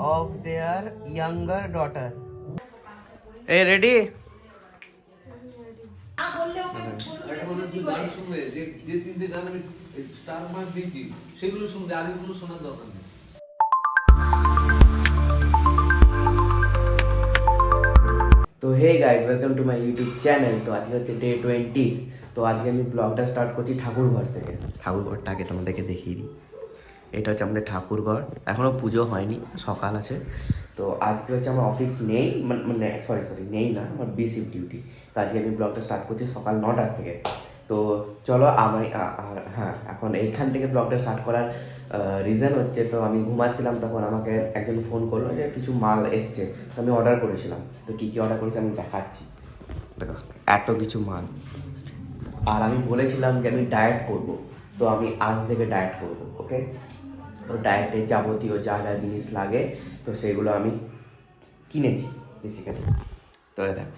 of their younger daughter. Hey, ready? তো hey guys, welcome to my YouTube channel. তো আজকে হচ্ছে day 20। তো আজকে আমি ব্লগটা স্টার্ট করছি ঠাকুরঘর থেকে। ঠাকুরঘরটাকে তোমাদেরকে দেখিয়ে দিই। এটা হচ্ছে আমাদের ঠাকুরঘর। এখনও পুজো হয়নি, সকাল আছে। তো আজকে হচ্ছে আমার অফিস নেই, মানে সরি নেই না, আমার বিসিপ ডিউটি। তো আজকে আমি ব্লগটা স্টার্ট করছি সকাল 9টার থেকে। তো চলো আমি হ্যাঁ, এখন এইখান থেকে ব্লগটা স্টার্ট করার রিজন হচ্ছে, তো আমি ঘুমাচ্ছিলাম, তখন আমাকে একজন ফোন করলো যে কিছু মাল এসছে। তো আমি অর্ডার করেছিলাম। তো কী কী অর্ডার করেছি আমি দেখাচ্ছি। দেখো এত কিছু মাল। আর আমি বলেছিলাম যে আমি ডায়েট করব। তো আমি আজ থেকে ডায়েট করব, ওকে। তো ডায়েটে যাবতীয় যা যা জিনিস লাগে তো সেগুলো আমি কিনেছি বেসিক্যালি। তো দেখো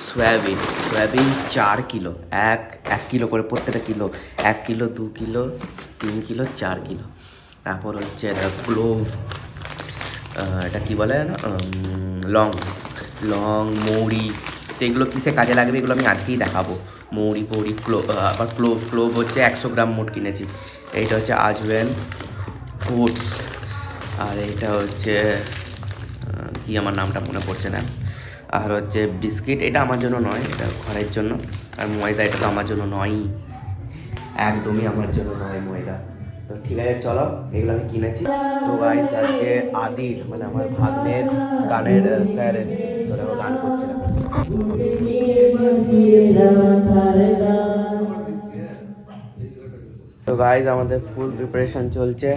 সয়াবিন 4 কিলো, এক কিলো করে প্রত্যেকটা kilo, 1 kilo 2 kilo 3 kilo 4 kilo. তারপর হচ্ছে ক্লোভ, এটা কী বলে না, লং মৌরি। তো এগুলো কিসে কাজে লাগবে এগুলো আমি আজকেই দেখাবো। মৌরি আবার ক্লোভ হচ্ছে 100 গ্রাম মোট কিনেছি। এইটা হচ্ছে আজওয়াইন, ওটস, আর এইটা হচ্ছে কি আমার নামটা মনে পড়ছে না। আর হচ্ছে বিস্কিট, এটা আমার জন্য নয়, এটা ঘরের জন্য। আর ময়দা, এটা তো আমার জন্য নয়ই, একদমই আমার জন্য নয় ময়দা। তো ঠিক আছে চলো, এগুলো আমি কিনেছি। তো গাইস আজকে আদির মানে আমার ভাগ্নের গানের স্যার এসছে, তো দেখো গান করছে। তো গাইস আমাদের ফুল প্রিপারেশন চলছে,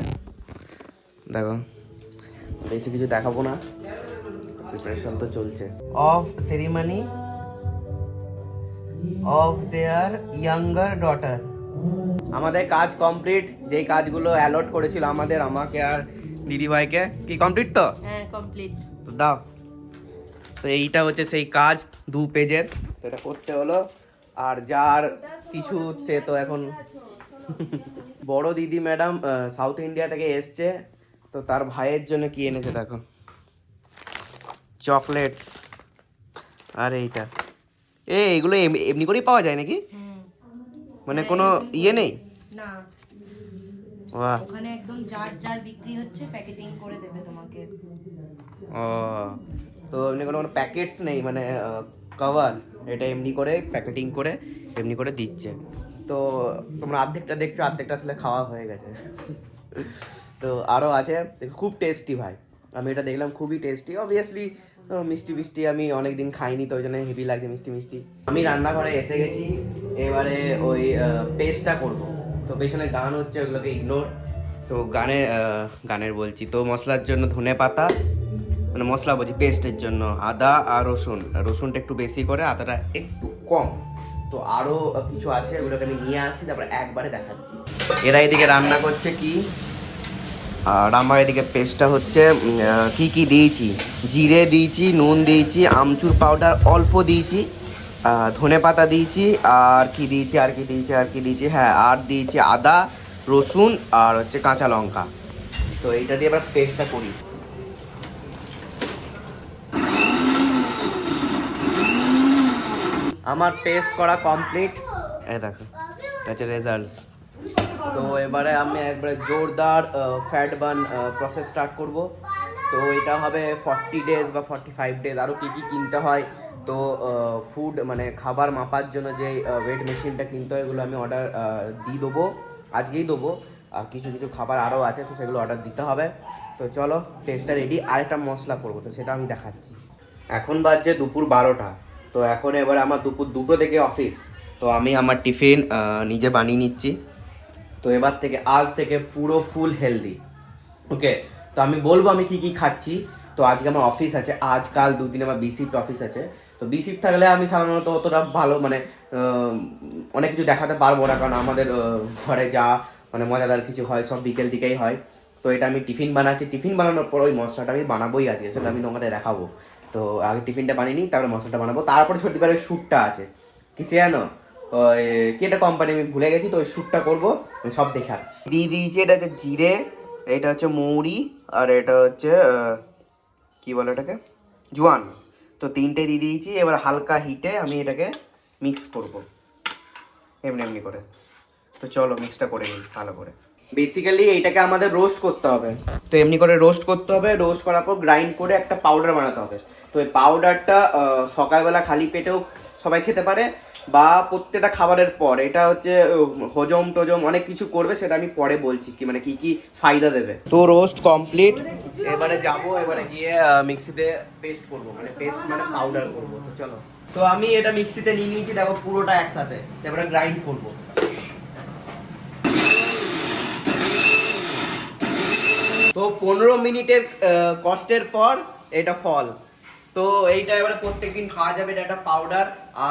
দেখো বেশি কিছু দেখাবো না, প্রিপারেশন তো চলছে। Of ceremony of their younger daughter. আমাদের কাজ কমপ্লিট, যেই কাজগুলো অ্যালট করেছিল আমাকে আর দিদিভাইকে। কি কমপ্লিট? তো হ্যাঁ কমপ্লিট। তো দাও। তো এইটা হচ্ছে সেই কাজ 2 পেজের, তো এটা করতে হলো। আর যার কিছু সে তো এখন বড় দিদি ম্যাডাম সাউথ ইন্ডিয়া থেকে এসছে, তো তার ভাইয়ের জন্য কি এনেছে দেখো, চকলেটস। আর এইটা এইগুলো এমনি করেই পাওয়া যায় নাকি? মানে কোনো ইয়ে নেই না, বাহ। ওখানে একদম জার বিক্রি হচ্ছে, প্যাকেটিং করে দেবে তোমাকে। ও, তো এমনি কোনো প্যাকেটস নেই, মানে কভার, এটা এমনি করে প্যাকেটিং করে এমনি করে দিচ্ছে। তো তোমরা অর্ধেকটা দেখছো, অর্ধেকটা আসলে খাওয়া হয়ে গেছে। তো আরও আছে, খুব টেস্টি ভাই। আমি এটা দেখলাম, খুবই টেস্টি। অবভিয়াসলি মিষ্টি আমি অনেক দিন খাইনি, তো ওই জন্য হেভি লাগছে মিষ্টি। আমি রান্নাঘরে এসে গেছি, এবারে ওই পেস্টটা করব। তো পেছনে গান হচ্ছে, ওগুলোকে ইগনোর। তো গানের বলছি, তো মশলার জন্য ধনে পাতা, মানে মশলা বলছি, পেস্টের জন্য আদা আর রসুনটা একটু বেশি করে, আদাটা একটু কম। তো আরও কিছু আছে, ওগুলোকে আমি নিয়ে আসি, তারপরে একবারে দেখাচ্ছি। এরা এদিকে রান্না করছে কি, আর আমার এদিকে পেস্টটা হচ্ছে কি দিয়েছি, জিরে দিয়েছি, নুন দিয়েছি, আমচুর পাউডার অল্প দিয়েছি, ধনে পাতা দিয়েছি, আর কি দিয়েছি হ্যাঁ, আর দিয়েছি আদা রসুন আর হচ্ছে কাঁচা লঙ্কা। তো এইটা দিয়ে এবার পেস্টটা করি। আমার পেস্ট করা কমপ্লিট, এই দেখো এটা হচ্ছে রেজাল্ট। তো এবারে আমি একবারে জোরদার ফ্যাট বার্ন প্রসেস স্টার্ট করব। তো এটা হবে 40 ডেজ বা 45 ডেজ। আরও কী কিনতে হয়, তো ফুড মানে খাবার মাপার জন্য যে ওয়েট মেশিনটা কিনতে হয়, এগুলো আমি অর্ডার দিয়ে দেবো, আজকেই দেবো। আর কিছু খাবার আরও আছে, তো সেগুলো অর্ডার দিতে হবে। তো চলো, টেস্টটা রেডি। আরেকটা মশলা করবো, তো সেটা আমি দেখাচ্ছি। এখন বাজছে দুপুর 12টা। তো এখন এবারে আমার দুপুর 2টো থেকে অফিস। তো আমি আমার টিফিন নিজে বানিয়ে নিচ্ছি। তো আজ থেকে পুরো ফুল হেলদি, ওকে। তো আমি বলবো আমি কি খাচ্ছি। তো আজকে আমার অফিস আছে, আজকাল 2 দিন আমার বিসিফট অফিস আছে। তো বিসিফট থাকলে আমি সাধারণত অতটা ভালো মানে অনেক কিছু দেখাতে পারবো না, কারণ আমাদের ঘরে যা মানে মজাদার কিছু হয় সব বিকেল দিকেই হয়। তো এটা আমি টিফিন বানাচ্ছি, টিফিন বানানোর পর ওই মশলাটা আমি বানাবোই আজকে, সেটা আমি তোমাদের দেখাবো। তো আগে টিফিনটা বানিয়ে নিই, তারপরে মশলাটা বানাবো। তারপরে সত্যিকারের শ্যুটটা আছে, কিসে জানো, কি একটা কোম্পানি আমি ভুলে গেছি, তো ওই শ্যুটটা করবো, সব দেখাচ্ছি। দিয়ে দিয়েছি, এটা হচ্ছে জিরে, এইটা হচ্ছে মৌরি, আর এটা হচ্ছে কি বলে এটাকে, জোয়ান। তো তিনটে দিয়ে দিয়েছি। এবার হালকা হিটে আমি এটাকে মিক্স করব এমনি এমনি করে। তো চলো মিক্সটা করে নিই ভালো করে। বেসিক্যালি এইটাকে আমাদের রোস্ট করতে হবে। তো এমনি করে রোস্ট করতে হবে, রোস্ট করার পর গ্রাইন্ড করে একটা পাউডার বানাতে হবে। তো এই পাউডারটা সকালবেলা খালি পেটেও সবাই খেতে পারে, বা প্রত্যেকটা খাবারের পর। এটা হচ্ছে হজম টজম অনেক কিছু করবে, সেটা আমি পরে বলছি কি মানে কি কি ফায়দা দেবে। তো রোস্ট কমপ্লিট। এবারে যাবো, এবারে গিয়ে মিক্সিতে পেস্ট করব, মানে পেস্ট মানে পাউডার করব। তো চলো। তো আমি এটা মিক্সিতে নিয়ে নিয়েছি, দেখো পুরোটা একসাথে। এবারে গ্রাইন্ড করব। তো 15 মিনিটের কষ্টের পর এটা ফল। তো এইটা এবারে প্রত্যেকদিন খাওয়া যাবে। এটা একটা পাউডার।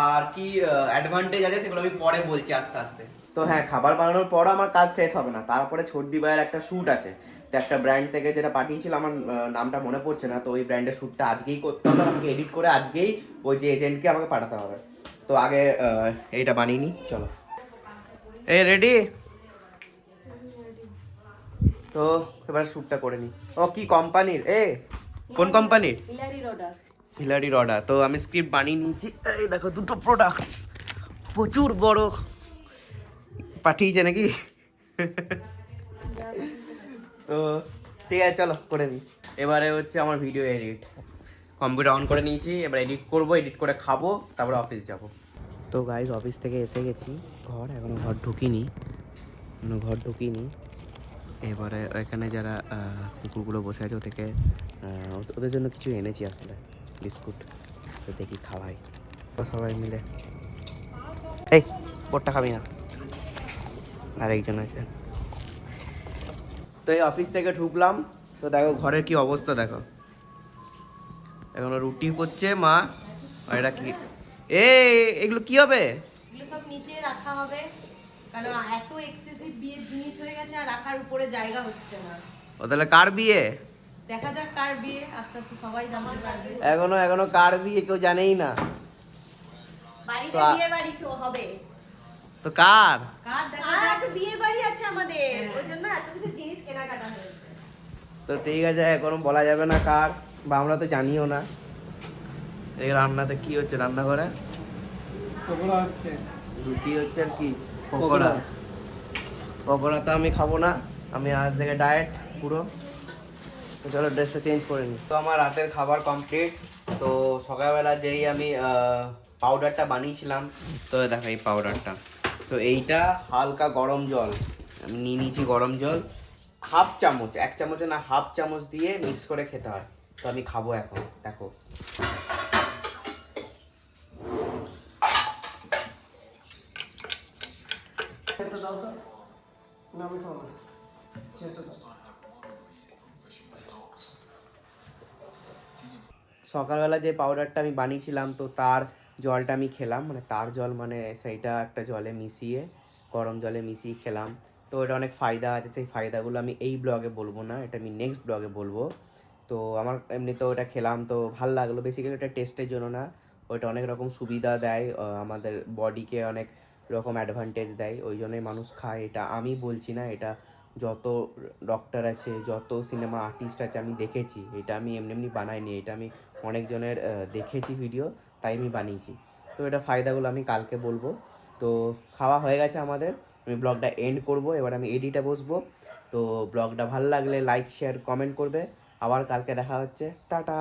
আর কি অ্যাডভান্টেজ আছে সেগুলো আমি পরে বলছি আস্তে আস্তে। তো হ্যাঁ, খাবার বানানোর পর আমার কাজ শেষ হবে না, তারপরে ছর্দি ভাইয়ের একটা শ্যুট আছে। তো একটা ব্র্যান্ড থেকে যেটা পাঠিয়েছিল, আমার নামটা মনে পড়ছে না। তো ওই ব্র্যান্ডের শ্যুটটা আজকেই করতে হবে, আমাকে এডিট করে আজকেই ওই যে এজেন্টকে আমাকে পাঠাতে হবে। তো আগে এইটা বানিয়ে নিই, চলো। এই রেডি? তো এবার শ্যুটটা করে নিই। ও কি কোম্পানির? কোন কোম্পানির? হিলারি রডা। তো আমি স্ক্রিপ্ট বানিয়ে নিয়েছি। এই দেখো দুটো প্রোডাক্টস, প্রচুর বড় পাঠিয়েছে নাকি। তো ঠিক আছে, চলো করে নিই। এবারে হচ্ছে আমার ভিডিও এডিট। কম্পিউটার অন করে নিয়েছি, এবার এডিট করব, এডিট করে খাবো, তারপরে অফিস যাব। তো গাইজ অফিস থেকে এসে গেছি, এখনো ঘর ঢুকিনি। এবারে এখানে যারা কুকুরগুলো বসে আছে ওদেরকে ওদের জন্য কিছু এনেছি, আসলে বিস্কুট। তো দেখি খাওয়াই সবাই মিলে। এই পোটটা খাবি না, আর একজন আছে। তো এই অফিস থেকে ঢুকলাম, তো দেখো ঘরের কি অবস্থা দেখো। এখনো রুটি করছে মা। আর এটা কি? এগুলো কি হবে? এগুলো সব নিচে রাখা হবে, কারণ এত এক্সেসিভ বিয়ের জিনিস হয়ে গেছে আর রাখার উপরে জায়গা হচ্ছে না। ও তাহলে কার বিয়ে? দেখা যাক কার বিয়ে, আস্তে আস্তে সবাই জানতে পারবে। এখনো কার বিয়ে কেউ জানেই না। বাড়িতে বিয়ে বাড়ি হবে। তো কার দেখা যাক, বিয়ে বাড়ি আছে আমাদের, ওই জন্য এত কিছু জিনিস কেনাকাটা হয়েছে। তো ঠিক আছে, এখনো বলা যাবে না কার, বা আমরা তো জানিও না। এই রান্নাতে কি হচ্ছে? রান্না করে পকোড়া হচ্ছে, রুটি হচ্ছে, আর কি পকোড়া। পকোড়া তো আমি খাবো না, আমি আজ থেকে ডায়েট পুরো। তো চলো ড্রেসটা চেঞ্জ করে নিই। তো আমার রাতের খাবার কমপ্লিট। তো সকালবেলা যেই আমি পাউডারটা বানিয়েছিলাম, তো দেখো এই পাউডারটা। তো এইটা হালকা গরম জল আমি নিয়ে নিয়েছি, গরম জল হাফ চামচ, 1 চামচে না, হাফ চামচ দিয়ে মিক্স করে খেতে হয়। তো আমি খাবো এখন, দেখো। সকালবেলা যে পাউডারটা আমি বানিয়েছিলাম, তো তার জলটা আমি খেলাম, মানে তার জল মানে সেইটা একটা জলে মিশিয়ে, গরম জলে মিশিয়ে খেলাম। তো এটা অনেক ফায়দা আছে, সেই ফায়দাগুলো আমি এই ব্লগে বলবো না, এটা আমি নেক্সট ব্লগে বলবো। তো আমার এমনিতেও এটা খেলাম, তো ভাল লাগলো। বেসিক্যালি এটা টেস্টের জন্য না, ওইটা অনেক রকম সুবিধা দেয়, আমাদের বডিকে অনেক রকম অ্যাডভান্টেজ দেয়, ওই জন্যই মানুষ খায়। এটা আমি বলছি না, এটা যত ডক্টর আছে, যত সিনেমা আর্টিস্ট আছে আমি দেখেছি। এটা আমি এমনি এমনি বানাইনি, এটা আমি অনেকজনের দেখেছি ভিডিও, তাই আমি বানিয়েছি। তো এটা ফায়দাগুলো আমি কালকে বলবো। তো খাওয়া হয়ে গেছে আমাদের, আমি ব্লগটা এন্ড করব। এবার আমি এডিটে বসবো। তো ব্লগটা ভালো লাগলে লাইক শেয়ার কমেন্ট করবে। আবার কালকে দেখা হচ্ছে, টাটা।